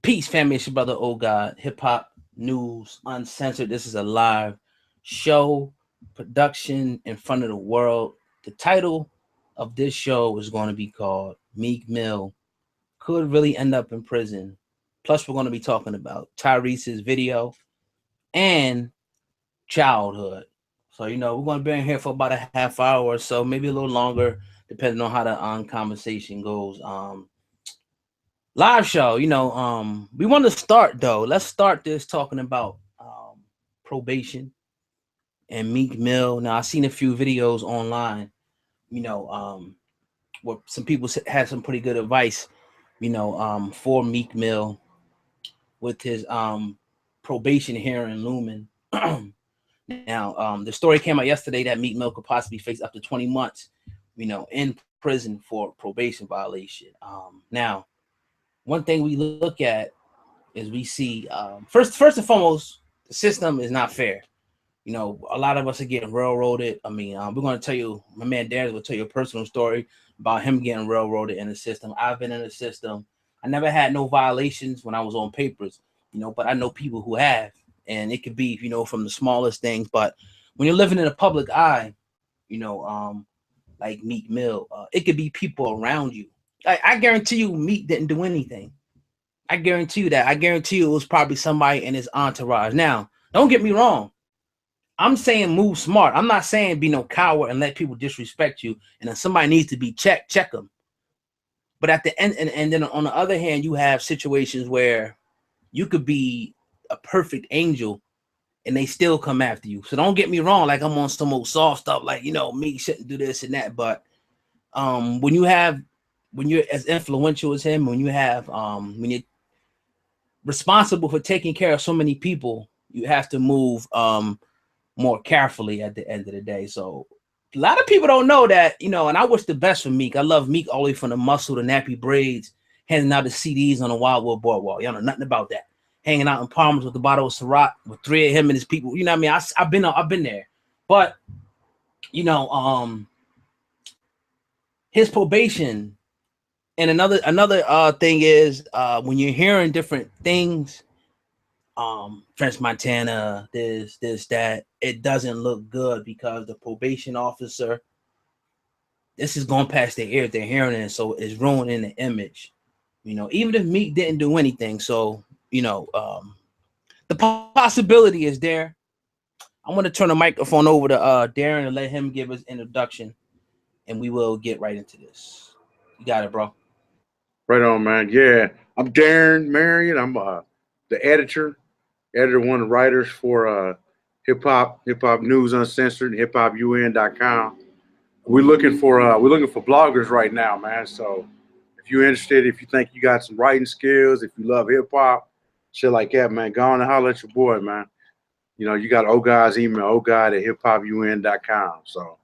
Peace, family. It's your brother, Oh God. Hip Hop News Uncensored. This is a live show production in front of the world. The title of this show is going to be called Meek Mill Could Really End Up in Prison. Plus, we're going to be talking about Tyrese's video and childhood. So, we're going to be in here for about a half hour or so, maybe a little longer, depending on how the conversation goes. Live show, we want to start though. Let's start this talking about probation and Meek Mill. Now, I've seen a few videos online, where some people had some pretty good advice, for Meek Mill with his probation hearing looming. Now, the story came out yesterday that Meek Mill could possibly face up to 20 months, in prison for probation violation. Now, one thing we look at is we see first and foremost, the system is not fair. A lot of us are getting railroaded. I mean, we're going to tell you, my man Darren will tell you a personal story about him getting railroaded in the system. I've been in the system. I never had no violations when I was on papers, but I know people who have, and it could be, from the smallest things. But when you're living in the public eye, like Meek Mill, it could be people around you. I guarantee you, Meek didn't do anything. I guarantee you that. I guarantee you it was probably somebody in his entourage. Now, don't get me wrong. I'm saying move smart. I'm not saying be no coward and let people disrespect you. And if somebody needs to be checked, check them. But at the end, and then on the other hand, you have situations where you could be a perfect angel and they still come after you. So don't get me wrong. Like I'm on some old soft stuff, like, me shouldn't do this and that. But when you're as influential as him, when you're responsible for taking care of so many people, you have to move more carefully at the end of the day. So a lot of people don't know that, and I wish the best for Meek. I love Meek all the way from the muscle, the nappy braids, handing out the CDs on the Wildwood Boardwalk. Y'all know nothing about that. Hanging out in Palmer's with the bottle of Ciroc with three of him and his people. You know what I mean? I've been there. But, his probation. And another thing is when you're hearing different things, French Montana, this, that, it doesn't look good because the probation officer, this is going past their ears, they're hearing it, so it's ruining the image. Even if Meek didn't do anything, so the possibility is there. I'm going to turn the microphone over to Darren and let him give his introduction, and we will get right into this. You got it, bro. Right on, man. Yeah, I'm Darren Marion. I'm the editor, one of the writers for Hip Hop News Uncensored, hiphopun.com. We're looking for bloggers right now, man. So if you're interested, if you think you got some writing skills, if you love hip hop, shit like that, man, go on and holler at your boy, man. You got Oguy's email, oguyat at hiphopun.com. So,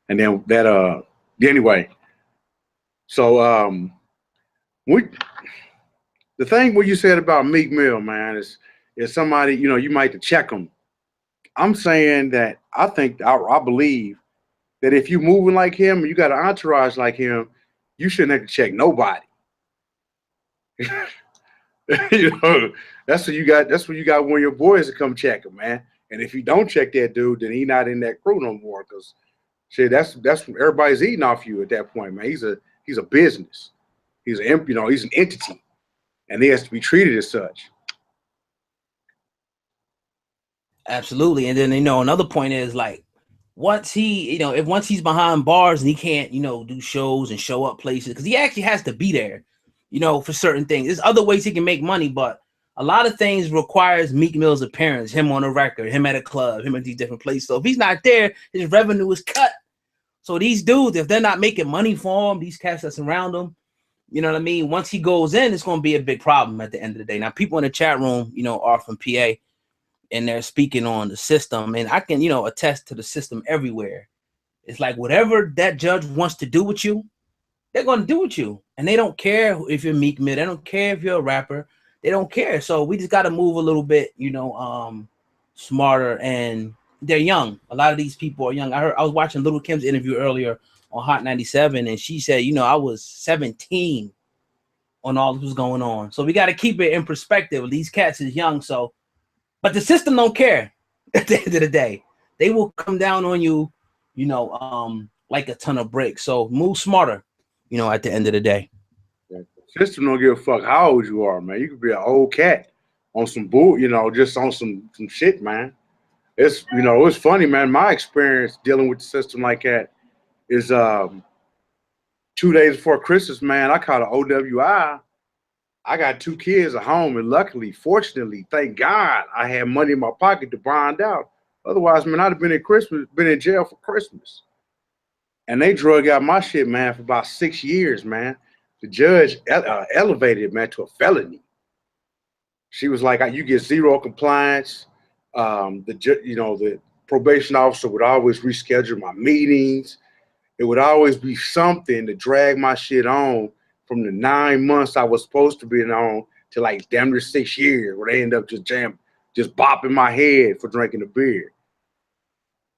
and then anyway. So we the thing what you said about Meek Mill, man, is somebody, you might have to check them. I'm saying that I believe that if you moving like him, you got an entourage like him, you shouldn't have to check nobody. That's what you got. That's when you got one of your boys to come check him, man. And if you don't check that dude, then he not in that crew no more. Cause shit, that's everybody's eating off you at that point, man. He's a business. He's he's an entity, and he has to be treated as such. Absolutely. And then, another point is like once once he's behind bars and he can't, do shows and show up places, because he actually has to be there, for certain things. There's other ways he can make money, but a lot of things requires Meek Mill's appearance, him on a record, him at a club, him at these different places. So if he's not there, his revenue is cut. So these dudes, if they're not making money for him, these cats that's around him, you know what I mean? Once he goes in, it's going to be a big problem at the end of the day. Now, people in the chat room, are from PA, and they're speaking on the system, and I can, attest to the system everywhere. It's like whatever that judge wants to do with you, they're going to do with you. And they don't care if you're Meek Mill. They don't care if you're a rapper. They don't care. So we just got to move a little bit, smarter. And they're young. A lot of these people are young. I was watching Little Kim's interview earlier on Hot 97, and she said, I was 17 on all that's going on. So we got to keep it in perspective. These cats is young, so but the system don't care. At the end of the day, they will come down on you, like a ton of bricks. So move smarter, at the end of the day. The system don't give a fuck how old you are, man. You could be an old cat on some bull, just on some shit, man. It's funny, man. My experience dealing with the system like that is 2 days before Christmas, man. I caught an OWI. I got 2 kids at home, and luckily, fortunately, thank God, I had money in my pocket to bond out. Otherwise, man, I'd have been in jail for Christmas. And they drug out my shit, man, for about 6 years, man. The judge elevated it, man, to a felony. She was like, "You get zero compliance." The probation officer would always reschedule my meetings. It would always be something to drag my shit on from the 9 months I was supposed to be on to like damn near 6 years, where they end up just bopping my head for drinking a beer.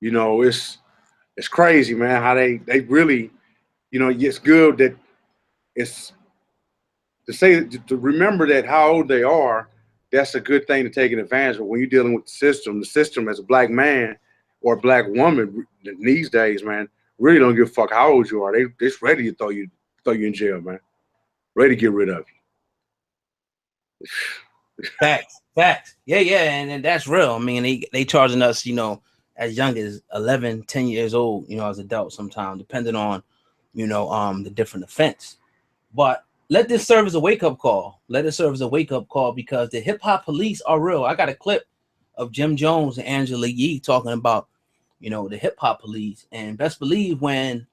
It's crazy, man, how they really, it's good that it's to remember that how old they are. That's a good thing to take advantage of when you're dealing with the system as a black man or a black woman these days, man, really don't give a fuck how old you are. They just ready to throw you in jail, man. Ready to get rid of you. Facts. Yeah, and that's real. I mean, they charging us, as young as 11, 10 years old, as adults sometimes, depending on, the different offense. But let this serve as a wake-up call. Let it serve as a wake-up call because the hip-hop police are real. I got a clip of Jim Jones and Angela Yee talking about, the hip-hop police. And best believe when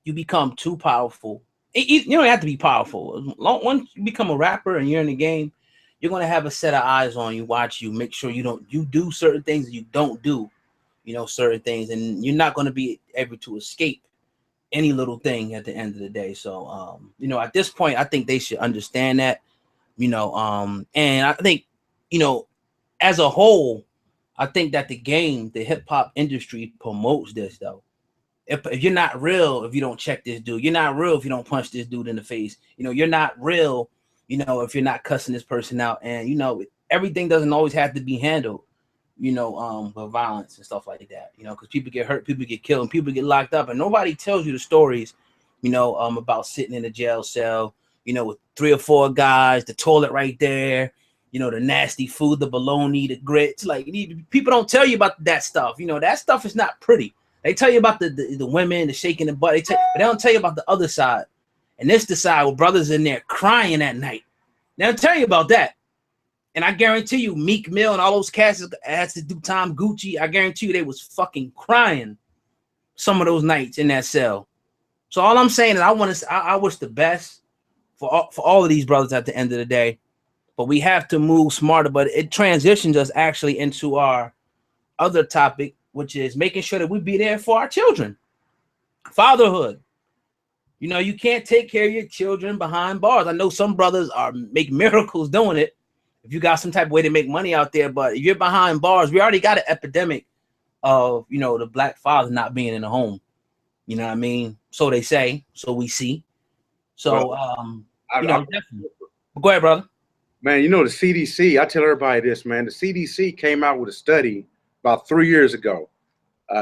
you become too powerful, you don't have to be powerful. Once you become a rapper and you're in the game, you're going to have a set of eyes on you, watch you, make sure you do certain things and you don't do, certain things. And you're not going to be able to escape any little thing at the end of the day. So, at this point, I think they should understand that, and I think, as a whole, I think that the hip hop industry promotes this though. If you're not real, if you don't check this dude, you're not real if you don't punch this dude in the face. You're not real, if you're not cussing this person out. And, everything doesn't always have to be handled, with violence and stuff like that, because people get hurt, people get killed, and people get locked up. And nobody tells you the stories, about sitting in a jail cell, with 3 or 4 guys, the toilet right there, the nasty food, the bologna, the grits. Like, people don't tell you about that stuff. That stuff is not pretty. They tell you about the women, the shaking the butt, but they don't tell you about the other side. And this the side where brothers in there crying at night. They don't tell you about that. And I guarantee you, Meek Mill and all those cats had to do time Gucci. I guarantee you they was fucking crying some of those nights in that cell. So all I'm saying is I wish the best for all of these brothers at the end of the day. But we have to move smarter. But it transitions us actually into our other topic, which is making sure that we be there for our children. Fatherhood. You can't take care of your children behind bars. I know some brothers make miracles doing it. If you got some type of way to make money out there, but if you're behind bars, we already got an epidemic of, the black father not being in the home. You know what I mean? So they say, so we see. So, definitely. Go ahead, brother. Man, the CDC, I tell everybody this, man. The CDC came out with a study about 3 years ago.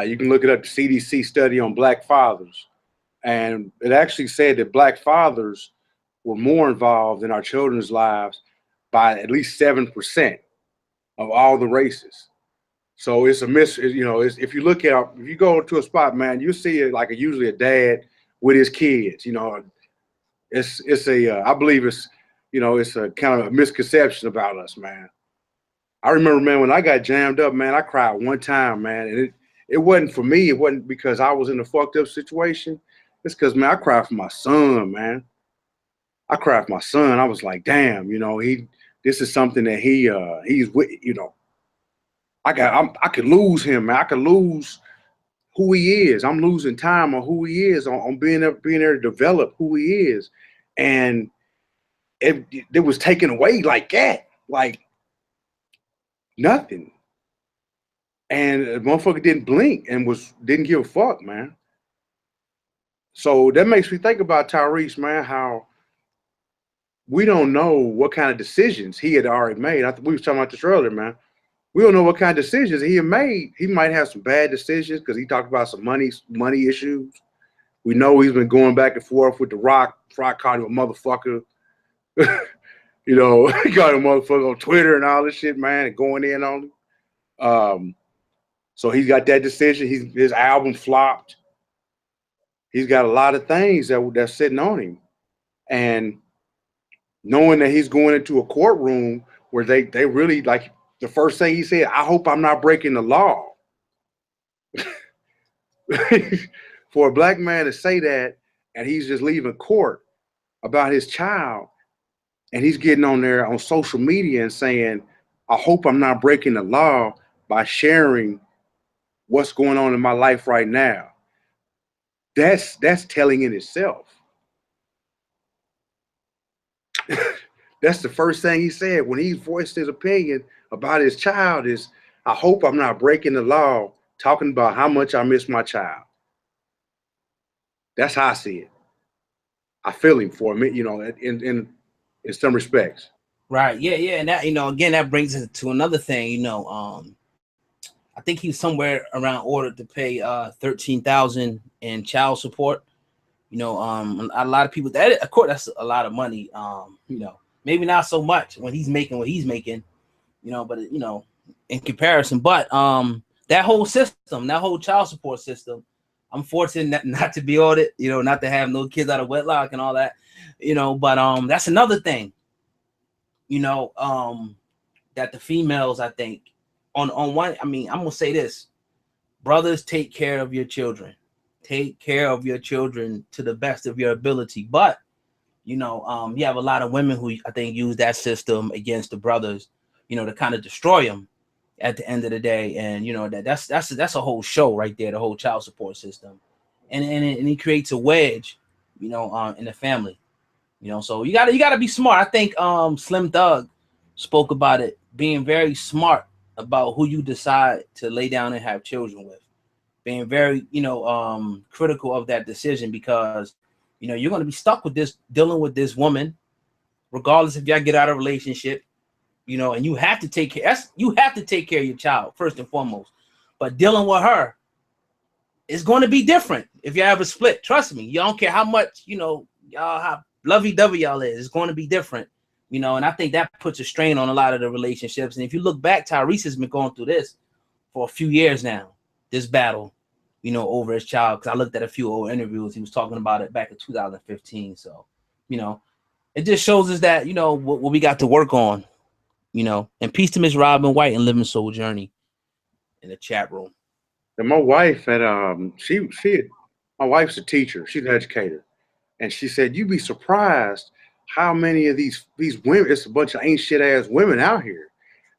You can look it up, the CDC study on black fathers. And it actually said that black fathers were more involved in our children's lives by at least 7% of all the races. So it's a if you go to a spot, man, you see it like usually a dad with his kids. I believe it's a kind of a misconception about us, man. I remember, man, when I got jammed up, man, I cried one time, man, and it wasn't for me. It wasn't because I was in a fucked up situation. It's because, man, I cried for my son, man. I cried for my son. I was like, damn, this is something that he's with, I could lose him, man. I could lose who he is. I'm losing time on who he is, on being there to develop who he is. And it was taken away like that, like nothing. And the motherfucker didn't blink and didn't give a fuck, man. So that makes me think about Tyrese, man, how we don't know what kind of decisions he had already made. We was talking about this earlier, man. We don't know what kind of decisions he had made. He might have some bad decisions because he talked about some money issues. We know he's been going back and forth with the Rock. Rock called him a motherfucker. You know, he called him a motherfucker on Twitter and all this shit, man, and going in on him. So he's got that decision. His album flopped. He's got a lot of things that's sitting on him. And knowing that he's going into a courtroom where they really, like, the first thing he said, I hope I'm not breaking the law. For a black man to say that, and he's just leaving court about his child, and he's getting on there on social media and saying, I hope I'm not breaking the law by sharing what's going on in my life right now. That's telling in itself. That's the first thing he said when he voiced his opinion about his child is, I hope I'm not breaking the law talking about how much I miss my child. That's how I see it. I feel him for him, you know, in some respects. Right. Yeah. Yeah. And that, you know, again, that brings us to another thing, you know, I think he's somewhere around ordered to pay $13,000 in child support. You know, a lot of people, that of course that's a lot of money. You know, maybe not so much when he's making what he's making, you know, but you know, in comparison. But that whole system, that whole child support system, I'm fortunate not to be on it, you know, not to have no kids out of wedlock and all that, you know, but that's another thing, you know, that the females, I think, on one, I mean, I'm gonna say this: brothers, take care of your children. Take care of your children to the best of your ability. But you know, you have a lot of women who I think use that system against the brothers, you know, to kind of destroy them at the end of the day. And you know that's a whole show right there, the whole child support system, and it creates a wedge, you know, in the family. You know, so you gotta be smart. I think Slim Thug spoke about it, being very smart about who you decide to lay down and have children with, being very, you know, critical of that decision, because you know you're going to be stuck with this, dealing with this woman regardless if y'all get out of a relationship, you know, and you have to take care, you have to take care of your child first and foremost, but dealing with her is going to be different if you have a split. Trust me, you don't care how much, you know, y'all how lovey-dovey y'all is, it's going to be different, you know. And I think that puts a strain on a lot of the relationships. And if you look back, Tyrese has been going through this for a few years now, this battle, you know, over his child. Because I looked at a few old interviews, he was talking about it back in 2015. So, you know, it just shows us that, you know, what we got to work on, you know. And peace to Miss Robin White and Living Soul Journey in the chat room. And my wife had my wife's a teacher, she's an educator, and she said you'd be surprised how many of these women, it's a bunch of ain't shit ass women out here.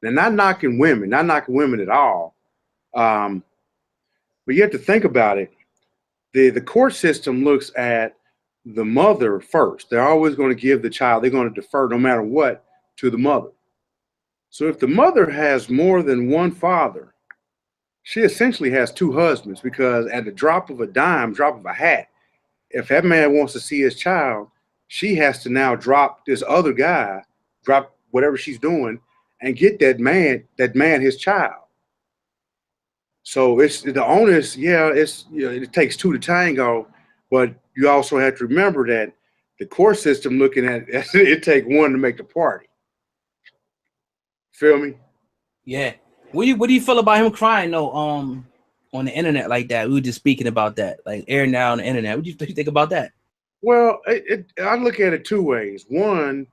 They're not knocking women at all. But you have to think about it. The court system looks at the mother first. They're always going to give the child, they're going to defer no matter what to the mother. So if the mother has more than one father, she essentially has two husbands, because at the drop of a dime, drop of a hat, if that man wants to see his child, she has to now drop this other guy, drop whatever she's doing, and get that man his child. So it's the onus, yeah, it's, you know, it takes two to tango, but you also have to remember that the court system looking at it take one to make the party. Feel me? Yeah. What do you feel about him crying though? On the internet like that? We were just speaking about that, like airing out on the internet. What do you think about that? Well, I look at it two ways. One,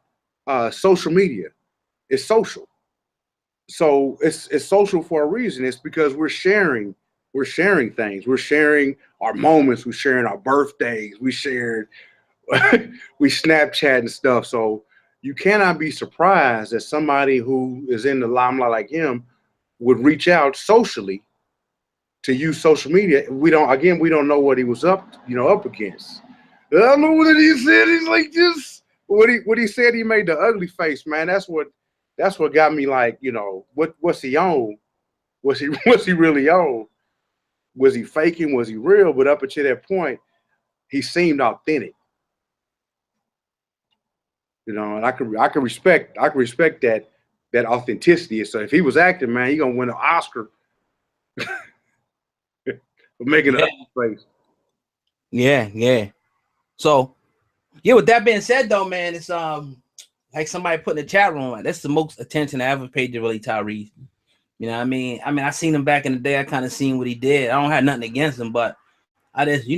social media. It's social. So it's social for a reason. It's because we're sharing things. We're sharing our moments. We're sharing our birthdays. We Snapchat and stuff. So you cannot be surprised that somebody who is in the limelight like him would reach out socially to use social media. We don't know what he was up against. I don't know what he said. He's like this. What he said, he made the ugly face, man. That's what got me like, you know, what's he on? What's he really on? Was he faking? Was he real? But up until that point, he seemed authentic. You know, and I can respect that authenticity. So if he was acting, man, he gonna win an Oscar for making Yeah, an face. yeah. So yeah, with that being said, though, man, it's like somebody put in the chat room. That's the most attention I ever paid to really Tyrese. You know what I mean? I seen him back in the day. I kind of seen what he did. I don't have nothing against him, but I just,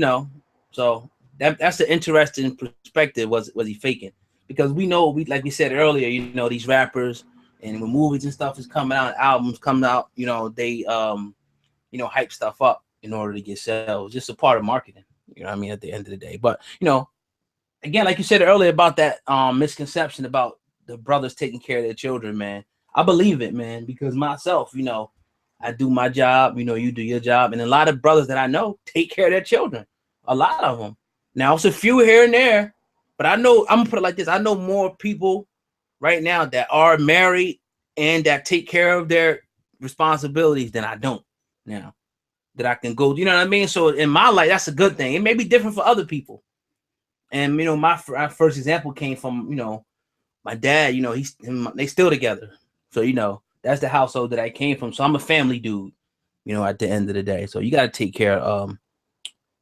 so that's the interesting perspective. Was he faking? Because we know, like we said earlier, these rappers and when movies and stuff is coming out, albums coming out, they hype stuff up in order to get sales. Just a part of marketing. You know what I mean? At the end of the day, but again, like you said earlier about that misconception about the brothers taking care of their children, man. I believe it, man, because myself, I do my job, you do your job, and a lot of brothers that I know take care of their children. A lot of them. Now it's a few here and there, but I know I'm gonna put it like this: I know more people right now that are married and that take care of their responsibilities than I don't now. That I can go, you know what I mean? So in my life, that's a good thing. It may be different for other people. And my first example came from my dad. They still together, so that's the household that I came from. So I'm a family dude, at the end of the day. So you got to take care of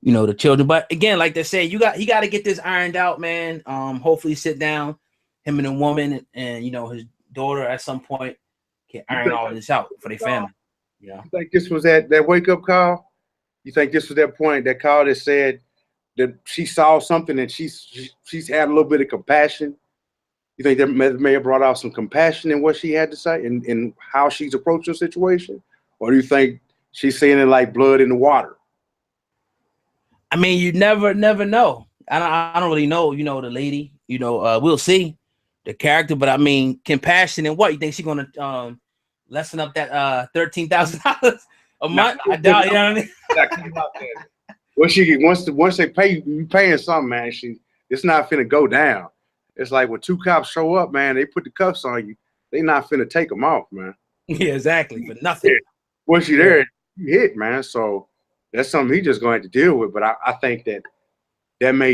the children. But again, like they say, he got to get this ironed out, man. Hopefully sit down, him and the woman and his daughter at some point can iron all this out for their family. You think this was that wake up call? You think this was that point, that call that said that she saw something and she's had a little bit of compassion? You think that may have brought out some compassion in what she had to say and how she's approached the situation? Or do you think she's seeing it like blood in the water? I mean, you never know. I don't really know, the lady, we'll see the character, but I mean, compassion and what you think she's gonna lessen up that $13,000 a month? I doubt, you know what I mean? Once they pay you paying something, man, it's not finna go down. It's like when two cops show up, man, they put the cuffs on you. They not finna take them off, man. Yeah, exactly. For nothing. Yeah. Once you're there, you hit, man. So that's something he's just going to have to deal with. But I think that may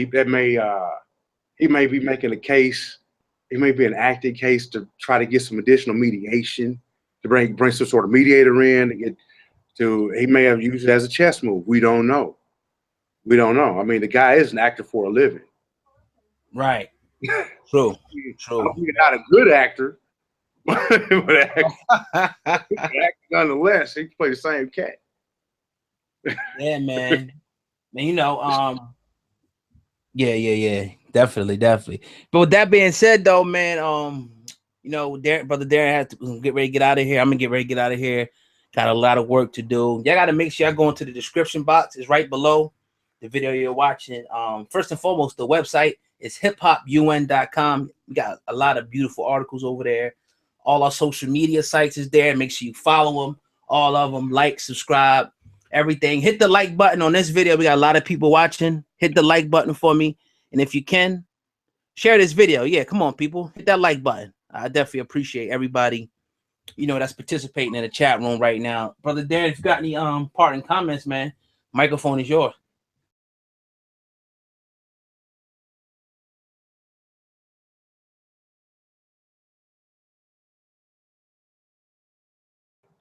he may be making a case. It may be an acting case to try to get some additional mediation, to bring some sort of mediator in he may have used it as a chess move. We don't know. I mean, the guy is an actor for a living. Right. True. He's not a good actor, but nonetheless, he plays the same cat. Yeah, man. And yeah. Definitely. But with that being said, though, man, Brother Darren has to get ready to get out of here. I'm gonna get ready to get out of here. Got a lot of work to do. Y'all got to make sure y'all go into the description box. It's right below the video you're watching. First and foremost, the website is hiphopun.com. We got a lot of beautiful articles over there. All our social media sites is there. Make sure you follow them, all of them. Like, subscribe, everything. Hit the like button on this video. We got a lot of people watching. Hit the like button for me. And if you can, share this video. Yeah, come on, people. Hit that like button. I definitely appreciate everybody that's participating in the chat room right now. Brother Darren, if you got any parting comments, man, microphone is yours.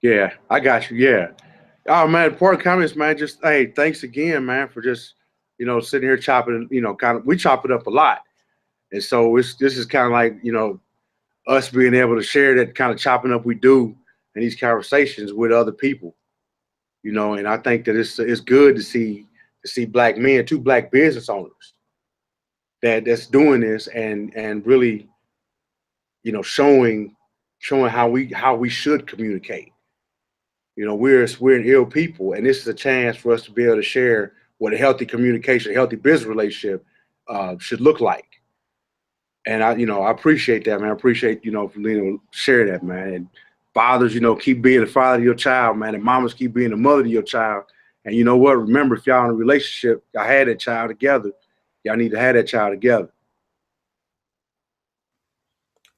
Yeah, I got you. Yeah. Oh man, parting comments, man. Just hey, thanks again, man, for just sitting here chopping. We chop it up a lot, and so this is kind of like us being able to share that kind of chopping up we do in these conversations with other people. And I think that it's good to see black men, two black business owners that's doing this and really, showing how we should communicate. We're an ill people, and this is a chance for us to be able to share what a healthy communication, a healthy business relationship should look like. And I appreciate that, man. I appreciate, for sharing that, man. And fathers, keep being the father of your child, man. And mamas keep being the mother of your child. And you know what? Remember, if y'all in a relationship, y'all had that child together. Y'all need to have that child together.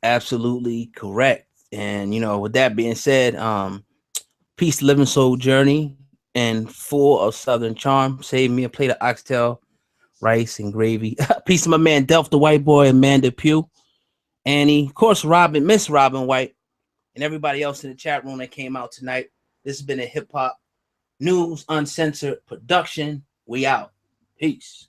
Absolutely correct. And with that being said, peace, living soul journey, and full of Southern charm. Save me a plate of oxtail, rice, and gravy. Peace to my man Delph, the white boy, Amanda Pugh. Annie, of course, Robin, Miss Robin White, and everybody else in the chat room that came out tonight. This has been a Hip Hop News Uncensored production. We out. Peace.